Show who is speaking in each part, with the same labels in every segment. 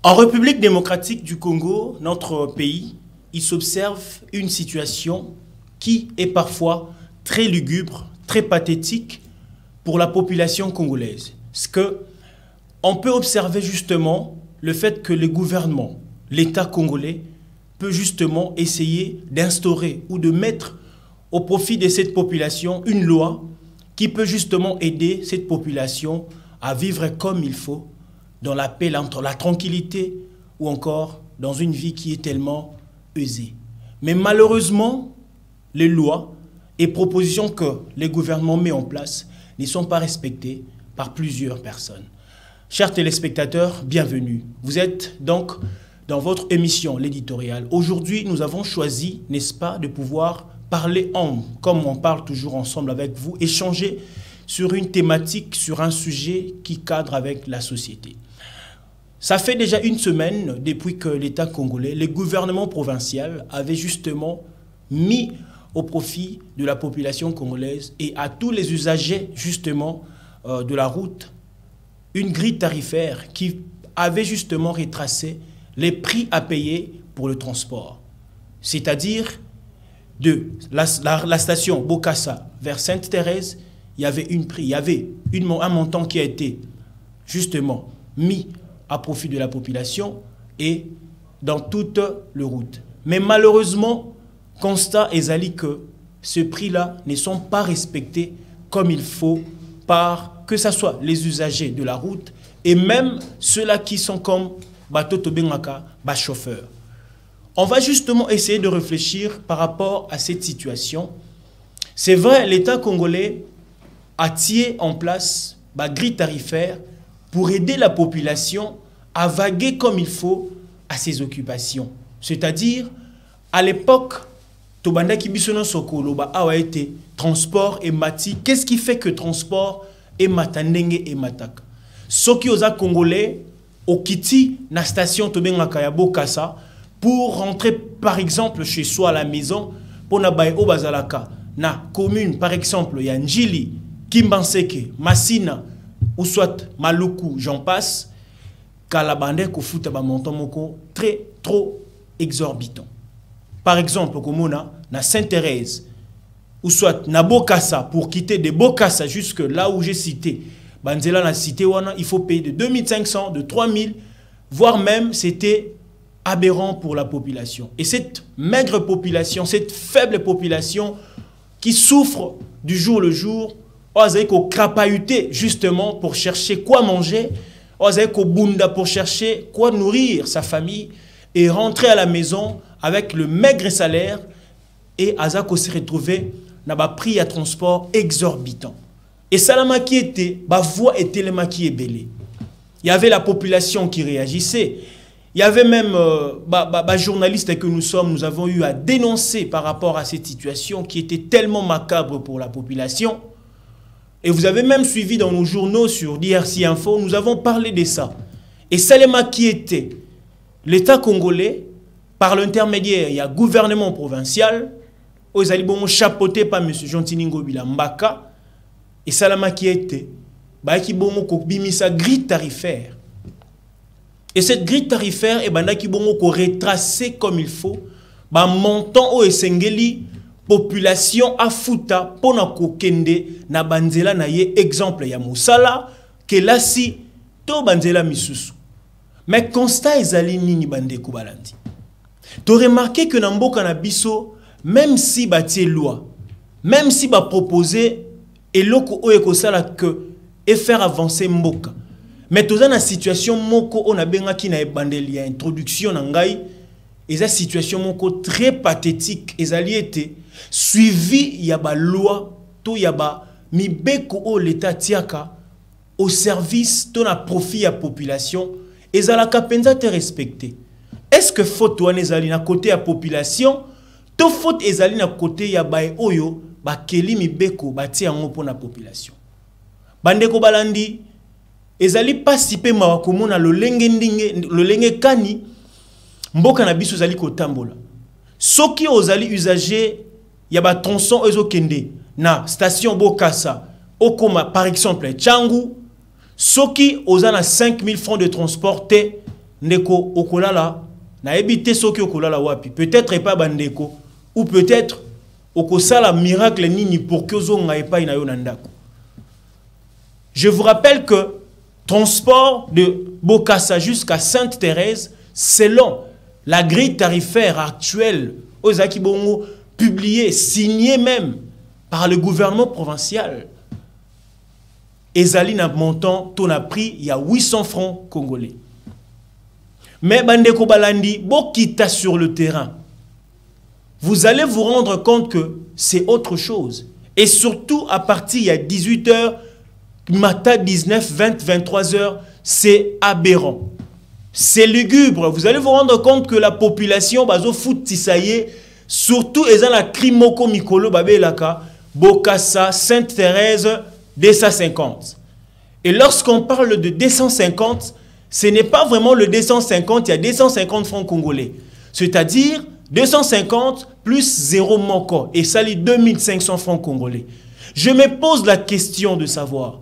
Speaker 1: En République démocratique du Congo, notre pays, il s'observe une situation qui est parfois très lugubre, très pathétique pour la population congolaise. Parce que on peut observer justement le fait que le gouvernement, l'État congolais, peut justement essayer d'instaurer ou de mettre au profit de cette population une loi qui peut justement aider cette population à vivre comme il faut, dans la paix, dans la tranquillité, ou encore dans une vie qui est tellement aisée. Mais malheureusement, les lois et propositions que les gouvernements mettent en place ne sont pas respectées par plusieurs personnes. Chers téléspectateurs, bienvenue. Vous êtes donc dans votre émission, l'éditorial. Aujourd'hui, nous avons choisi, n'est-ce pas, de pouvoir parler comme on parle toujours ensemble avec vous, échanger sur une thématique, sur un sujet qui cadre avec la société. Ça fait déjà une semaine depuis que l'État congolais, le gouvernement provincial avait justement mis au profit de la population congolaise et à tous les usagers justement de la route une grille tarifaire qui avait justement retracé les prix à payer pour le transport. C'est-à-dire de la station Bokassa vers Sainte-Thérèse, il y avait un montant qui a été justement mis à profit de la population et dans toute la route. Mais malheureusement, constat est que ce prix-là ne sont pas respectés comme il faut par que ce soit les usagers de la route et même ceux-là qui sont comme bateau tobengaka, chauffeurs. On va justement essayer de réfléchir par rapport à cette situation. C'est vrai, l'État congolais a tiré en place la grille tarifaire pour aider la population à vaguer comme il faut à ses occupations. C'est-à-dire, à l'époque, Tobanda Kibisono Sokolo, a été transport et mati. Qu'est-ce qui fait que transport et matandenge et matak? Soki oza congolais, au Kiti, na station Tobengaka ya Bokassa, pour rentrer par exemple chez soi à la maison, pour na baye obazalaka, na commune par exemple, ya Njili, Kimbanseke, Massina, ou soit Maluku, j'en passe, Kalabande kofuta ba montant moko trop exorbitant. Par exemple, comme na Sainte-Thérèse, ou soit na Bokassa, pour quitter de Bokassa jusque là où j'ai cité, Banzela na cité wana, il faut payer de 2500, de 3000, voire même c'était aberrant pour la population. Et cette maigre population, cette faible population qui souffre du jour le jour, on crapahuté justement pour chercher quoi manger, on bunda pour chercher quoi nourrir sa famille et rentrer à la maison avec le maigre salaire et Azako se retrouver dans un prix à transport exorbitant. Et Salama qui était, ma voix était le qui est belé. Il y avait la population qui réagissait. Il y avait même journalistes que nous sommes, nous avons eu à dénoncer par rapport à cette situation qui était tellement macabre pour la population. Et vous avez même suivi dans nos journaux sur DRC Info, nous avons parlé de ça. Et Salema qui était l'État congolais, par l'intermédiaire, il y a gouvernement provincial, aux alibons chapeauté par M. Jontiningo Bilambaka, et Salama qui était, qui bongo bimisa grille tarifaire. Et cette grille tarifaire, qui bongo retracé comme il faut, montant au Esengeli, population afuta pona kokende na banzela na ye exemple ya musala que là si to banzela misusu. Mais constat ezali nini bande ko balandi. To remarqué que na mboka na biso même si batie loi, même si ba proposer eloko o ekosala que et faire avancer mboka. Mais toza na situation moko on a benga ki na ebandeli ya introduction na ngai et cette situation moko très pathétique ezali été suivi yaba loi to yaba mibeko o l'état tiaka au service to na profit ya population ezalaka penza te respecté. Est-ce que faute wana ezali na côté ya population to faute ezali na côté ya bae oyo ba keli mibeko batia yango pona population? Bandeko balandi ezali pasipe mawa komona lolenge kani mboka na biso zali kotambola. Soki ozali usager ya ba tronçon ezo kende na station Bokassa okoma par exemple Tchangu, soki ozana 5000 francs de transport te ndeko okolala na ebité soki okolala wapi peut-être pas bandeko ou peut-être okosala miracle nini pour que ozonga epai na yo na ndako. Je vous rappelle que transport de Bokassa jusqu'à Sainte-Thérèse, selon la grille tarifaire actuelle aux Akibongo, publiée, signée même par le gouvernement provincial, ezali na montant, ton a pris, il y a 800 francs congolais. Mais bandeko balandi, bokita sur le terrain, vous allez vous rendre compte que c'est autre chose. Et surtout à partir il y a 18h, matin 19, 20, 23h, c'est aberrant. C'est lugubre. Vous allez vous rendre compte que la population, bazo foot tisaye, surtout ils ont la Krimoko Mikolo Babelaka, Bokassa, Sainte-Thérèse, 250. Et lorsqu'on parle de 250, ce n'est pas vraiment le 250, il y a 250 francs congolais. C'est-à-dire 250 plus 0 moko. Et ça lit 2500 francs congolais. Je me pose la question de savoir,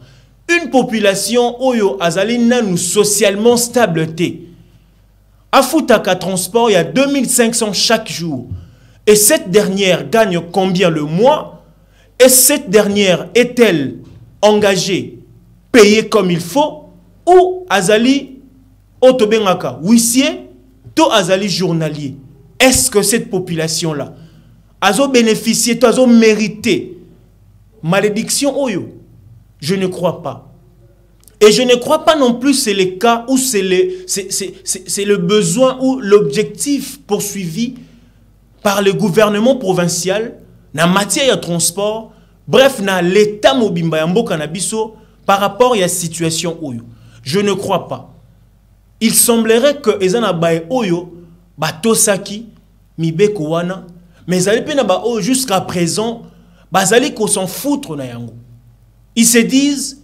Speaker 1: une population oyo azalina nous socialement stable. À Foutaka Transport, il y a 2500 chaque jour. Et cette dernière gagne combien le mois? Et cette dernière est-elle engagée, payée comme il faut? Ou azali otobengaka huissier, to azali journalier? Est-ce que cette population-là a bénéficié, a mérité malédiction oyo? Je ne crois pas. Et je ne crois pas non plus c'est le cas où c'est le besoin ou l'objectif poursuivi par le gouvernement provincial na matière de transport, bref, na l'état mobimba ya mboka na biso par rapport à la situation oyo. Je ne crois pas. Il semblerait que ezana bae oyo batosaki mibeko wana, mais zali pe na ba oyo jusqu'à présent bazali ko s'en foutre na yango. Ils se disent,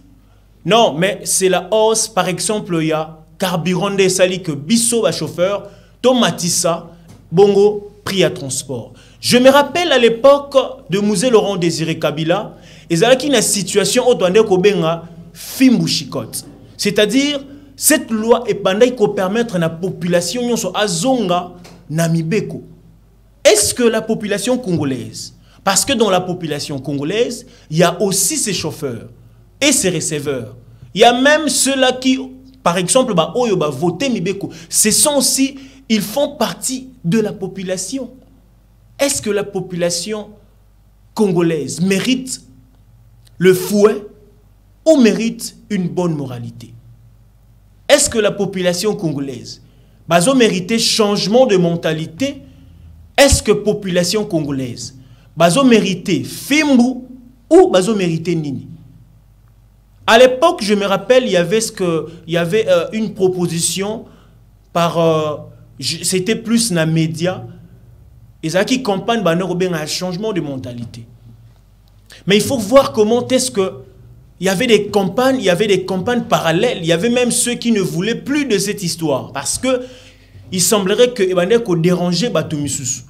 Speaker 1: non, mais c'est la hausse, par exemple, il y a carburant de sali que bisso va chauffeur, tomatissa, bongo, prix à transport. Je me rappelle à l'époque de Mouzé Laurent Désiré Kabila, ils avaient une situation où on a Fimbushikot. C'est-à-dire, cette loi est pendant qu'on permettre à la population à Zonga, Namibeko. Est-ce que la population congolaise, parce que dans la population congolaise, il y a aussi ces chauffeurs et ces receveurs. Il y a même ceux-là qui, par exemple, voter Mibeko. Ce sont aussi, ils font partie de la population. Est-ce que la population congolaise mérite le fouet ou mérite une bonne moralité? Est-ce que la population congolaise mérite changement de mentalité? Est-ce que la population congolaise bazo mérité Fimbu ou bazo mérité Nini? À l'époque, je me rappelle, il y avait une proposition par c'était plus na média, et ça qui campagne un changement de mentalité. Mais il faut voir comment est-ce que il y avait des campagnes parallèles, il y avait même ceux qui ne voulaient plus de cette histoire parce que il semblerait que Ebaneko dérangeait Batumisusu.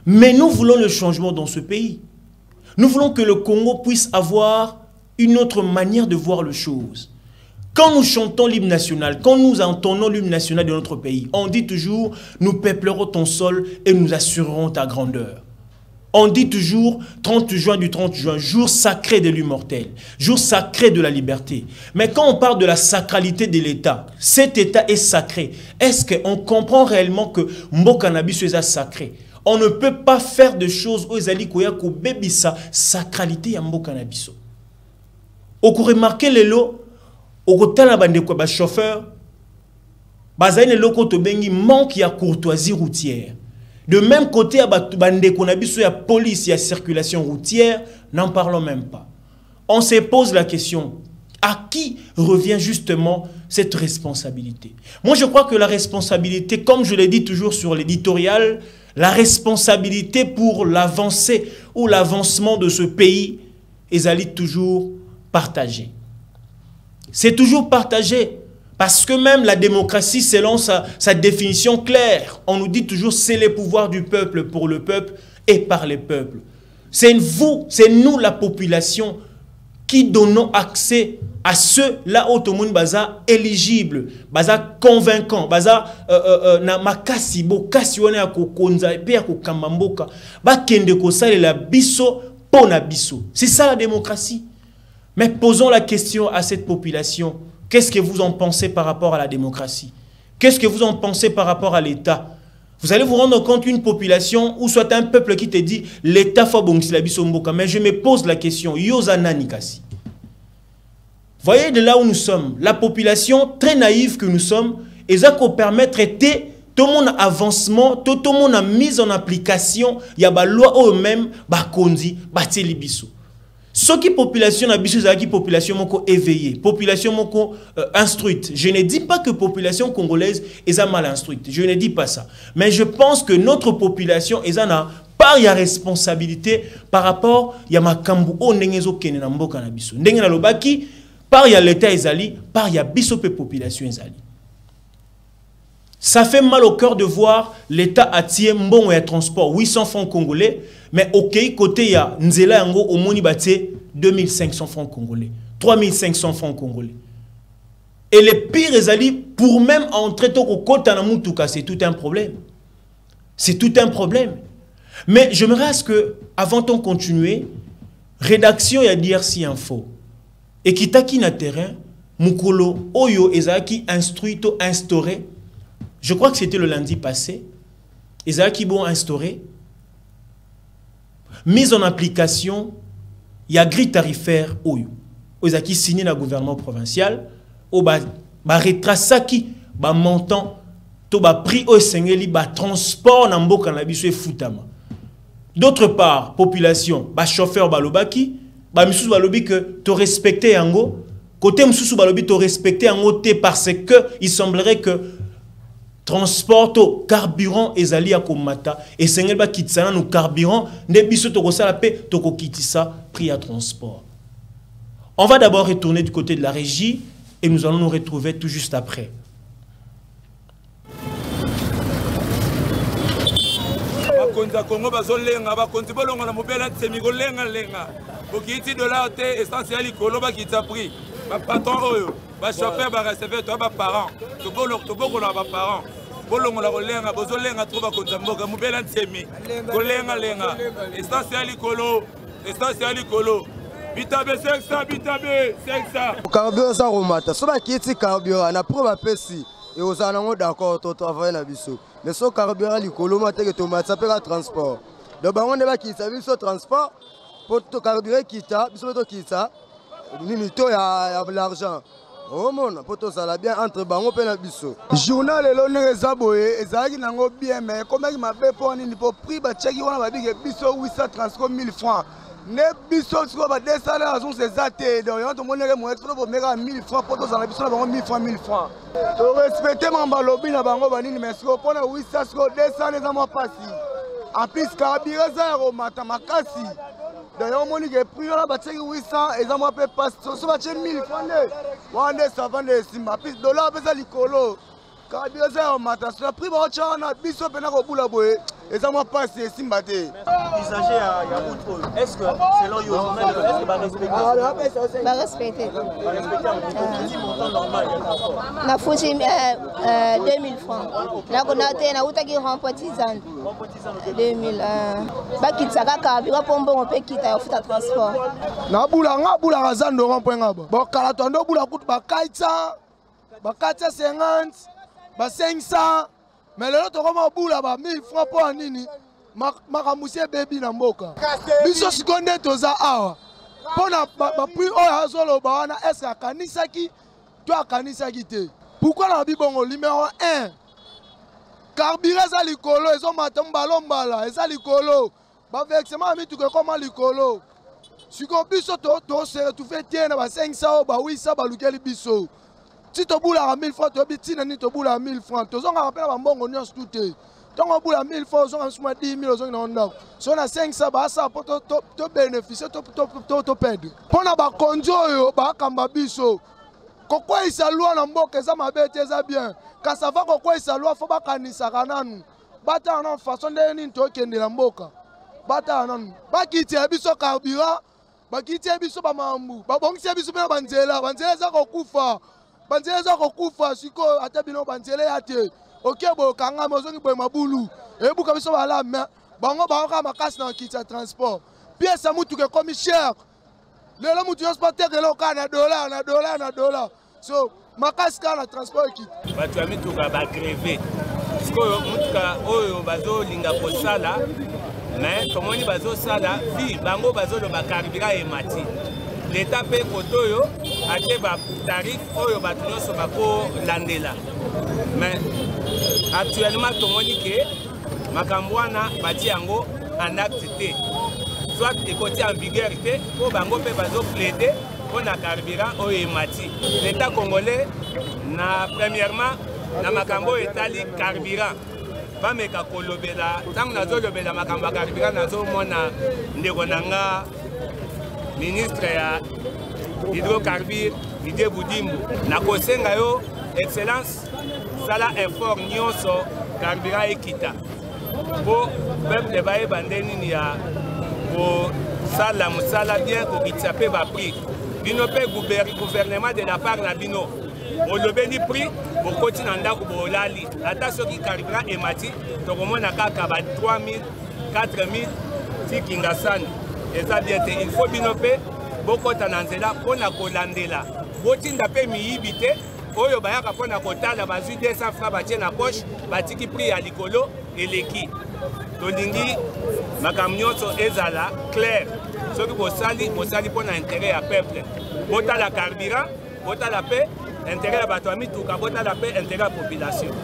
Speaker 1: Mais nous voulons le changement dans ce pays. Nous voulons que le Congo puisse avoir une autre manière de voir les choses. Quand nous chantons l'hymne national, quand nous entendons l'hymne national de notre pays, on dit toujours « Nous peuplerons ton sol et nous assurerons ta grandeur ». On dit toujours 30 juin du 30 juin, jour sacré de l'immortel, jour sacré de la liberté. Mais quand on parle de la sacralité de l'État, cet État est sacré. Est-ce qu'on comprend réellement que Mbokanabiso est sacré? On ne peut pas faire de choses aux alikoya ko bebisa sacralité ya Mbokanabiso. On peut remarquer les lots, au côté la bande quoi chauffeur, bazane le loco bengi manque ya courtoisie routière. De même côté à bande konabiso ya police ya circulation routière, n'en parlons même pas. On se pose la question, à qui revient justement cette responsabilité? Moi je crois que la responsabilité, comme je l'ai dit toujours sur l'éditorial, la responsabilité pour l'avancée ou l'avancement de ce pays est toujours partagée. C'est toujours partagé. Parce que même la démocratie, selon sa définition claire, on nous dit toujours c'est le pouvoir du peuple pour le peuple et par les peuples. C'est vous, c'est nous la population qui donnons accès à ceux là où tout le monde baza éligible, baza convaincant, baza na makasi bo kasi wana ya kokonza et puis ya kokambamboka ba kende ko salela biso pona biso. C'est ça la démocratie. Mais posons la question à cette population. Qu'est-ce que vous en pensez par rapport à la démocratie? Qu'est-ce que vous en pensez par rapport à l'État? Vous allez vous rendre compte qu'une population ou soit un peuple qui te dit l'État faut bon la biso mboka. Mais je me pose la question, Yozana Nikasi. Voyez de là où nous sommes, la population très naïve que nous sommes, et ça qu'on permet de traiter tout mon avancement, tout mon mise en application, il y a des lois eux-mêmes, bah kondi, bah télébiso. Ce qui population a biso, c'est qui population moko éveillée, population moko instruite. Je ne dis pas que population congolaise est mal instruite, je ne dis pas ça. Mais je pense que notre population est en par ya responsabilité par rapport ya makambu o ndengezo kene na mboka na biso. Ndenge na lobaki par ya l'état ezali, par ya biso pe population ezali. Ça fait mal au cœur de voir l'État attirer mbongo ya transport 800 francs congolais, mais ok côté ya nzela yango au moni baté 2500 francs congolais, 3500 francs congolais. Et les pires ezali pour même entrer au kota na mutuka, c'est tout un problème. C'est tout un problème. Mais j'aimerais à ce que avant de continuer, rédaction ya DRC Info et qui taki na terrain mukolo oyo ezaki instruit to instauré. Je crois que c'était le lundi passé. Ezaki bon instauré. Mise en application, il y a grille tarifaire oyo. Ezaki signé le gouvernement provincial. O ba retrasaki ba montant to ba prix au sengeli ba transport na mboka na biso futama. D'autre part, population, ba chauffeur balobaki, ba misusu balobi que to respecter yango. Côté misusu balobi to respecter yango te parce que il semblerait que transport au carburant ezali ya komata et sengel ba kitsana no carburant ne biso to kosala pe to ko kitisa prix à transport. On va d'abord retourner du côté de la régie et nous allons nous retrouver tout juste après.
Speaker 2: Konza Congo bazolenga ba konti bolonga na mobela tsemi kolenga lenga bokiti dollar te essentiel ikolo ba kitsa prix ba patron oyo ba chauffeur ba recevoir to ba parents to boko na ba parents bolongo la kolenga bozolenga trop ba konza mboka mobela tsemi kolenga lenga essentiel ikolo bitabe 500 bitabe 500
Speaker 3: carburant ça remata so ba kiti carburant na pro ba pesi et aux allons d'accord to travailler na biso mais so carburant likolo mate que tomate ça peut la transport donc on ne va qui ça biso transport pour to carburant kita biso to kita ni to ya l'argent oh mon pour to ça la bien entre bango pe na biso journal le ne zaboye ezaki nango bien mais comme il m'a fait pour ni pour prix ba check wana ba big biso 800 transport 1000 francs ne biso siko ba 200 raison c'est zaté donc on te monere mo expo pour mega 1000 francs pour to ça la biso na bango 1000 francs to respecter mamba lobby na bango banini mais siko pona 800 siko 200 les amants passi en plus carburant ça romata makasi d'ailleurs on dit que prix là ba teki 800 les amants pe passe so ba teki 1000 francs ne wande ça vend les simba plus dollar pesa likolo carburant ça romata so prix ba chana biso pena ko bula boye les amants passe simba te
Speaker 1: Usager à Yaoundé, est-ce que selon vous, est-ce que va respecter?
Speaker 4: Va respecter.
Speaker 1: Va respecter un petit montant normal.
Speaker 4: Na fuji 2000 francs. Na konate na utaki remportisan. 2000. Bakitsaka kabira pombo on peut quitter ya futa transport.
Speaker 3: Na bula razando rond-point ngaba. Bon kala tondo bula kutu bakaitsa 50 ba 500 mais le autre comment bula ba 1000 francs pour nini? Makamusie baby na mboka biso seconde toza awa pona ba prix oyo azolo ba wana est akanisaki to akanisaki te pourquoi na bibongo numéro 1 carburant za likolo ezo matomba lombala eza likolo ba vexement mituke koma likolo siko biso to se tu fait tie na ba 500 ba 800 ba lukeli biso si to bula 1000 francs to bitina ni to bula 1000 francs to zonga rapela ba mbongo nyonso tout tant on boule à 1000 francs, on a 10 000, si on a 500, ça pour te bénéficier, te perdre. Pour na ba konjo ba kamba biso. Kokwa isalua na mboka za mabete za bien. Ka ça va kokwa isalua faut ba kanisa kananu. Bata na façon de ni to kende na mboka. Bata nanu. Ba kiti biso carburant, bakiti biso ba mambu babongisi biso na banzela za kokufa banzela za kokufa siko ata bino banzela yate okebo kanga mozongi boy mabulu ebuka biso bala bango ba makasi na kiti ya transport pièce mutu ke comme cher lelo mutu transporteur lelo kana dollar so makasi kana transport kiti
Speaker 5: batu ya mituka ba grever siko mutuka oyo bazo linga kosala mais tomoni bazo sala vi bango bazo lo bakaribira emati l'état pe kotoyo ate ba tarif oyo batu nyonso bako landela mais actuellement tomoni ke makambo wana bati yango en acte te soit ekoti en vigueur te po bango pe bazo plaider pona carburant oyo emati l'état congolais na premièrement na makambo etali carburant bameka kolobela tango nazolobela makambo ya carburant nazomona ndeko nanga ministre ya hydrocarbure Didier Budimbu nakosenga yo excellence sala effort nyonso carburant ekita po peuple bayeba nde nini ya kosala mosala bien kokitisa mpe baprix bino mpe gouvernement de la part na bino olobeli prix bokoti na ndako bolali ata soki carburant emati tokomona kaka ba 3000 4000 tikinga sani eza bien te il faut bino mpe bokota na nzela mpona kolandela botinda mpe miyibi te oyo bayaka mpona kotala bazwi 200 francs batie na poche batiki prix ya likolo eleki tolingi makambo nyonso ezala clair soki bosali mpona intérêt ya peuple botala carburant botala mpe intérêt ya bato ya mituka botala mpe intérêt ya population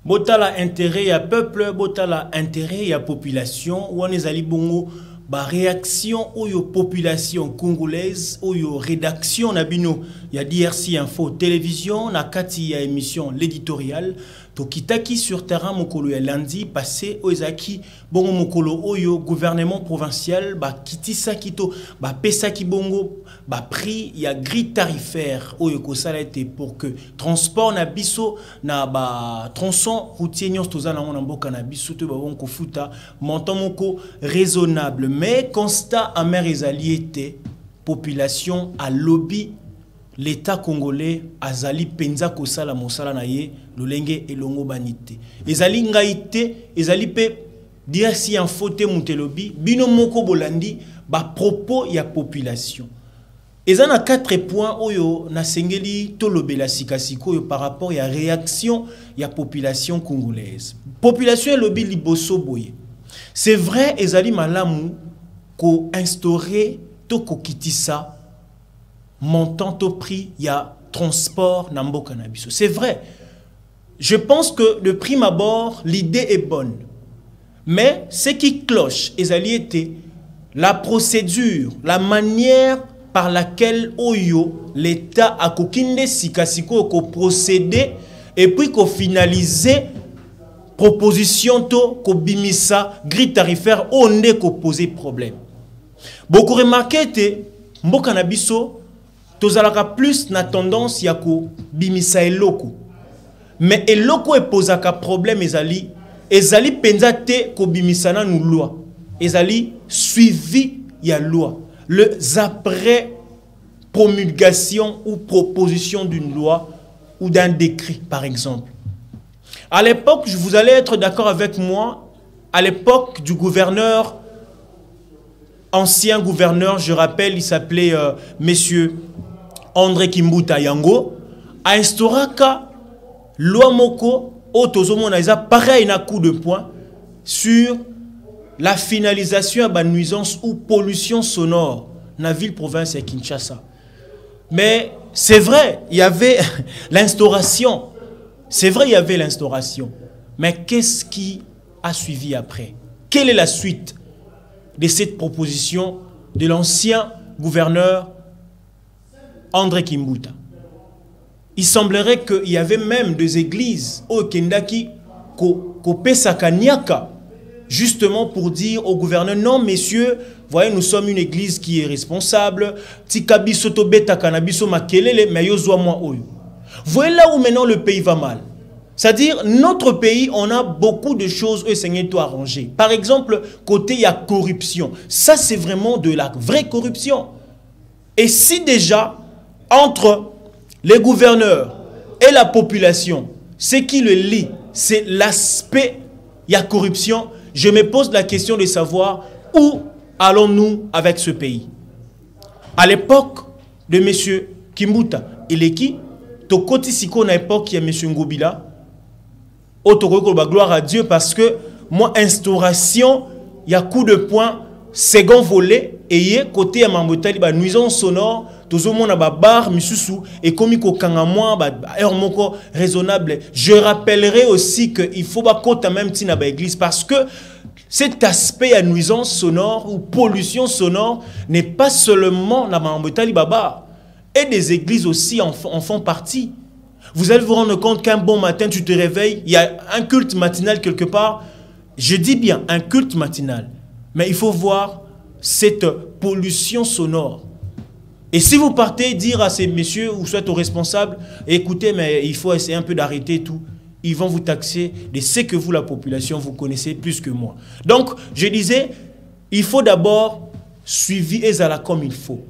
Speaker 1: botala intérêt ya peuple botala intérêt ya population wana ezali bongo ba réaction oyo population congolaise oyo rédaction na bino ya DRC Info télévision na kati ya émission l'éditorial tokitaki sur terrain mokolo ya lundi passé oezaki bongo mokolo oyo gouvernement provincial ba kitisa kito ba pesaki bongo ba prix ya grille tarifaire oyo ko sala été pour que transport na biso na ba tronçon routier nyos tozana na mboka na biso to ba bonko futa montant moko raisonnable mais constat amer ezali était population à lobby l'État congolais azali penza kosala mosala na ye lolenge elongo banite ezali ngaite ezali pe DRC Info te mutelobi bino moko bolandi ba propos ya population ezana 4 points oyo na sengeli tolobela sikasiko oyo par rapport ya réaction ya population congolaise population elobi liboso boye c'est vrai ezali malamu ko instaurer to kokitisa montant au prix, il y a transport nambo cannabis. C'est vrai. Je pense que de prime abord, l'idée est bonne. Mais ce qui cloche, était la procédure, la manière par laquelle l'État a kokinde sikasiko ko procéder et puis ko finaliser proposition to ko bimisa grille tarifaire onde ko poser problème. Beaucoup remarqué te mboka na biso tozalaka plus na tendance ya ko bimisa eloko mais eloko epozaka problème ezali penza te ko bimisa na nu loi ezali suivi ya loi les après promulgation ou proposition d'une loi ou d'un décret par exemple. À l'époque, vous allez être d'accord avec moi, à l'époque du gouverneur, ancien gouverneur, je rappelle, il s'appelait Monsieur André Kimbuta Yango, a instauré loi moko autozomona pareil na coup de poing sur la finalisation de la nuisance ou pollution sonore dans la ville province de Kinshasa. Mais c'est vrai, il y avait l'instauration. C'est vrai, il y avait l'instauration. Mais qu'est-ce qui a suivi après? Quelle est la suite de cette proposition de l'ancien gouverneur André Kimbuta? Il semblerait qu'il y avait même des églises au Kendaki Kopesakaniaka, justement pour dire au gouverneur, non messieurs, voyez, nous sommes une église qui est responsable. Voyez là où maintenant le pays va mal. C'est-à-dire, notre pays, on a beaucoup de choses à arranger. Par exemple, côté il y a corruption. Ça, c'est vraiment de la vraie corruption. Et si déjà, entre les gouverneurs et la population, ce qui le lie, c'est l'aspect, il y a corruption, je me pose la question de savoir où allons-nous avec ce pays. À l'époque de M. Kimbuta, il est qui? Tokoti Siko à l'époque, il y a M. Ngobila. Gloire à Dieu parce que moi, instauration, il y a coup de poing, second volet, et il y a côté à Mambotali, nuisance sonore, tout le monde a bar, misusu, et comme il y a un raisonnable. Je rappellerai aussi qu'il faut pas côté même dans l'église parce que cet aspect à nuisance sonore ou pollution sonore n'est pas seulement dans Mambotali Baba, et des églises aussi en font partie. Vous allez vous rendre compte qu'un bon matin, tu te réveilles, il y a un culte matinal quelque part. Je dis bien un culte matinal. Mais il faut voir cette pollution sonore. Et si vous partez dire à ces messieurs ou soit aux responsables, écoutez, mais il faut essayer un peu d'arrêter tout, ils vont vous taxer de ce que vous, la population, vous connaissez plus que moi. Donc, je disais, il faut d'abord suivre Ezala comme il faut.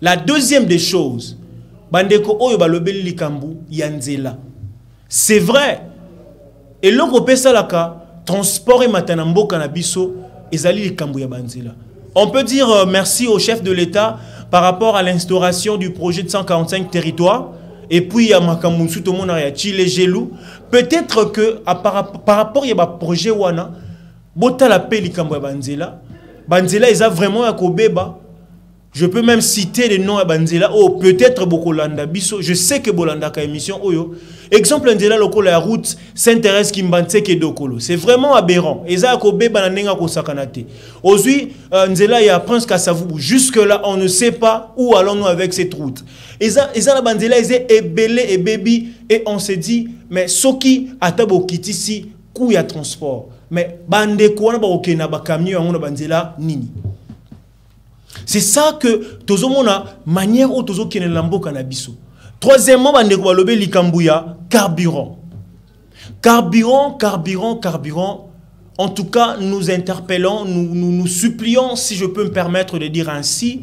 Speaker 1: La deuxième des choses, bandeko oyo balobeli likambu yanzela. C'est vrai. Et l'Europe salaka transport et matanambo kanabiso ezali likambu ya banzela. On peut dire merci au chef de l'État par rapport à l'instauration du projet de 145 territoires et puis à makambu tout le monde a Chile gelou. Peut-être que par rapport à un projet wana bota la paix likambu ya banzela. Banzela eza vraiment ya kobeba. Je peux même citer les noms à Banzela. Oh, peut-être Bokolanda Biso. Je sais que Bolanda ka émission. Oyo. Exemple, Nzela loko la route Saint-Thérèse Kimbanse Kedokolo. C'est vraiment aberrant. Eza Kobe Bananenga Kosakanate. Aujourd'hui, Nzela y a Prince Kassavou. Jusque-là, on ne sait pas où allons-nous avec cette route. Eza la Banzela, est belé et baby. Et on se dit, mais Soki Atabo Kitisi, kou ya transport. Mais Bande Kouana Barokena Bakamio, on a Banzela Nini. C'est ça que tozo mona manière où tozo kene lambo kanabiso. Troisièmement, bande ko balobe likambuya carburant. Carburant. En tout cas, nous interpellons, nous supplions, si je peux me permettre de dire ainsi,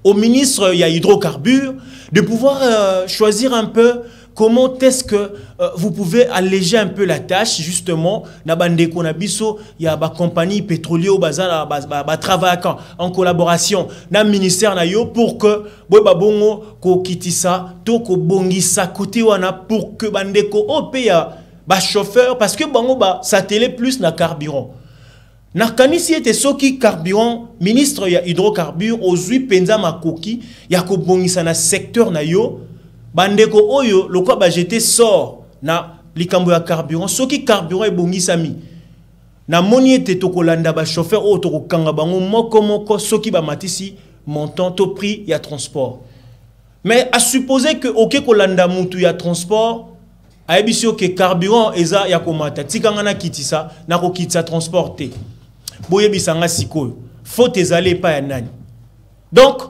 Speaker 1: au ministre il y a hydrocarbures de pouvoir choisir un peu comment est-ce que vous pouvez alléger un peu la tâche, justement, na bande konabiso, il y a ba compagnie pétrolière au bazar, ba travail en collaboration, na ministère na yo pour que ba bongo ko kitisa, to ko bongisa côté wana pour que bande ko opeya ba chauffeur parce que bango ba satellite plus na carburant. Na kanisi était soki carburant, ministre ya hydrocarbures, ozui penza makoki, ya ko bongisa na secteur na yo. Bandeko oyo lokwa ba jeté sort na likambo ya carburant soki carburant e bongisami na moni ete tokolanda ba chauffeur o to kanga bango moko soki ba matisi montant to prix ya transport. Mais à supposer que OK kolanda mutu ya transport a ebisio que carburant eza ya komata tikanga na kitisa na ko kitisa transporter boye bisanga sikoyo faut ezale pa ya nani. Donc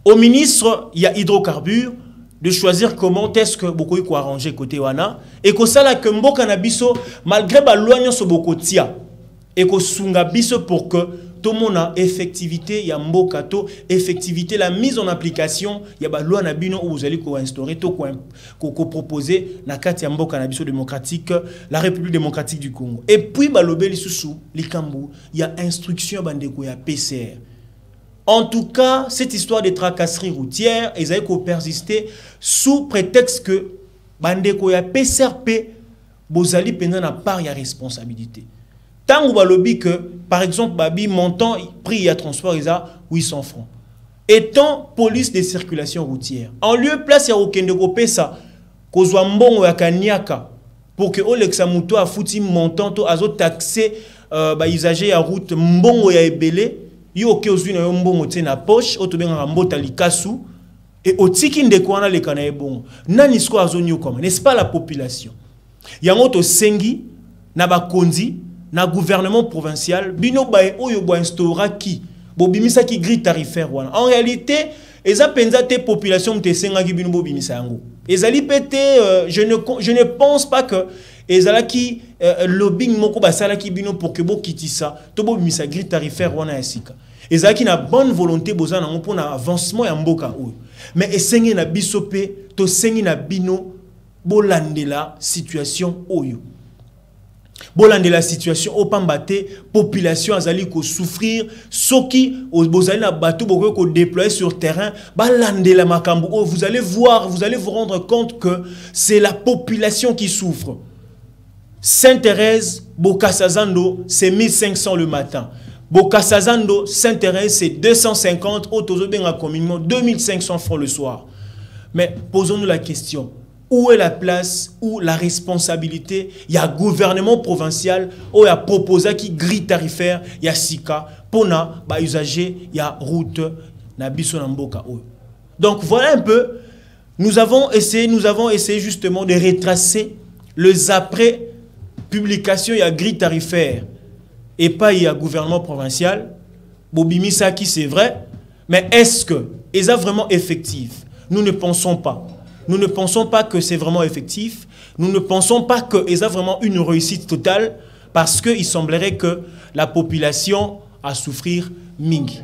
Speaker 1: au ministre il y a hydrocarbures de choisir comment est-ce que beaucoup y arranger côté wana et que ça là que mboka na biso malgré ba loignon so boko tia et que sunga biso pour que tout le monde a effectivité ya mboka to effectivité la mise en application ya ba loi na bino où vous allez ko instaurer to ko proposer na kati ya mboka na biso démocratique la République démocratique du Congo et puis ba lobeli susu likambu ya instruction bandeko ya PCR. En tout cas, cette histoire de tracasserie routière, ils ont persisté sous prétexte que bandeko ya PCRP bozali pendant na part ya responsabilité. Tant ou balobi que par exemple babi montant prix ya transport isa 800 francs. Étant police de circulation routière, en lieu place ya okende ko pesa kozwa mbongo ya kaniaka pour que Olexa Muto a fouti montant to azo taxer ba usager ya route mbongo ya ebele. Yo ke ozwi na yo mbongo te na poche otobenga mbota likasu et otiki ndeko wana le kana ebongo nani sko azonyo comme n'est-ce pas la population yango to sengi na bakonzi na gouvernement provincial bino bae oyo bo instaura ki bo bimisa ki grille tarifaire wana en réalité eza penza te population te senga ki bino bo bimisa yango ezali pété je ne pense pas que ezalaki lobbying moko basalaki bino pour que bokitisa to bobimisa grille tarifaire wana ya sika ezalaki na bonne volonté bozana nango mpona avancement ya mboka oyo mais esengi na biso pe to sengi na bino bolandela situation oyo bolandela situation opambate population azali ko souffrir soki bozali na bateau boko ko déployer sur terrain balandela makambo oyo vous allez voir, vous allez vous rendre compte que c'est la population qui souffre. Sainte-Thérèse, Bokasazando, c'est 1500 le matin. Bokasazando, Sainte-Thérèse, c'est 250. Otozobenga communément 2500 francs le soir. Mais posons-nous la question. Où est la place, où la responsabilité? Il y a gouvernement provincial, où il y a proposé qui grille tarifaire, il y a SICA, pona, ba usager, il y a route, na biso na mboka. Donc voilà un peu, nous avons essayé justement de retracer les après publication, il y a grille tarifaire et pas il y a gouvernement provincial. Bobimi Saki, c'est vrai, mais est-ce que c'est vraiment effectif? Nous ne pensons pas. Nous ne pensons pas que c'est vraiment effectif. Nous ne pensons pas qu'il y a vraiment une réussite totale parce qu'il semblerait que la population a souffrir mingi.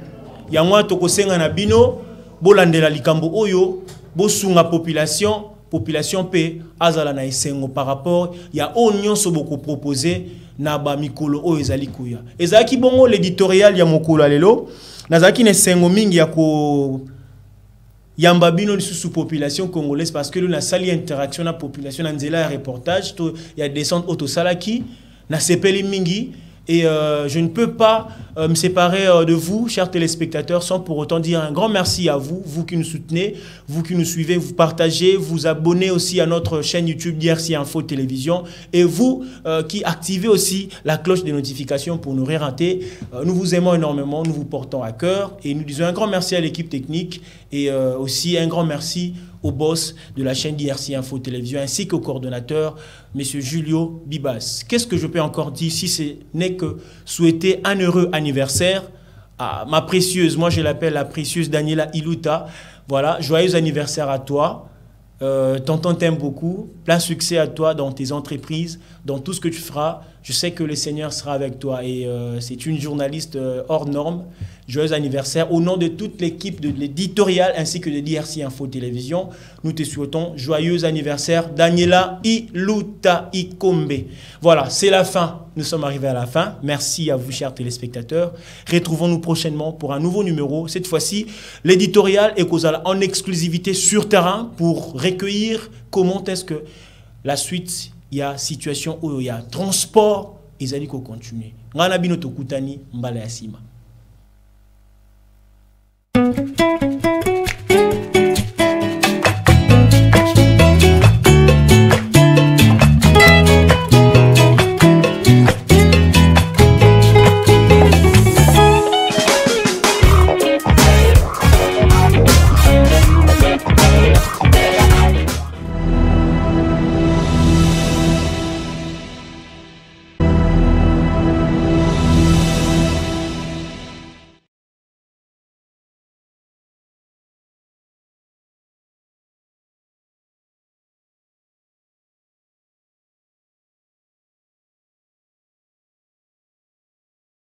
Speaker 1: Yangwa tokosenga na bino, bolandela likambo oyo, bosunga population pe azala na esengo par rapport ya onyon so boko proposé na ba mikolo oyo ezali kuya. Ezaki bongo l'éditorial ya mokolo lelo, nazaki ne sengo mingi ya ko yamba bino sous population congolaise parce que nous sali interaction na population nzela reportage to ya descente auto salaki na sepeli mingi et je ne peux pas me séparer de vous chers téléspectateurs sans pour autant dire un grand merci à vous, vous qui nous soutenez, vous qui nous suivez, vous partagez, vous abonnez aussi à notre chaîne YouTube DRC Info Télévision et vous qui activez aussi la cloche des notifications pour ne rien rater. Nous vous aimons énormément, nous vous portons à cœur et nous disons un grand merci à l'équipe technique et aussi un grand merci au boss de la chaîne DRC Info Télévision ainsi qu'au coordonnateur M. Julio Bibas. Qu'est-ce que je peux encore dire si ce n'est que souhaiter un heureux anniversaire à ma précieuse, moi je l'appelle la précieuse Daniela Iluta. Voilà, joyeux anniversaire à toi. Tonton t'aime beaucoup. Plein succès à toi dans tes entreprises, dans tout ce que tu feras. Je sais que le Seigneur sera avec toi et c'est une journaliste hors norme. Joyeux anniversaire. Au nom de toute l'équipe de l'éditorial ainsi que de DRC Info Télévision, nous te souhaitons joyeux anniversaire Daniela Iluta Ikombe. Voilà, c'est la fin. Nous sommes arrivés à la fin. Merci à vous, chers téléspectateurs. Retrouvons-nous prochainement pour un nouveau numéro. Cette fois-ci, l'éditorial est en exclusivité sur terrain pour recueillir comment est-ce que la suite, il y a situation où il y a transport, ils allaient continuer. Ngana bino tokutani mbala ya sima.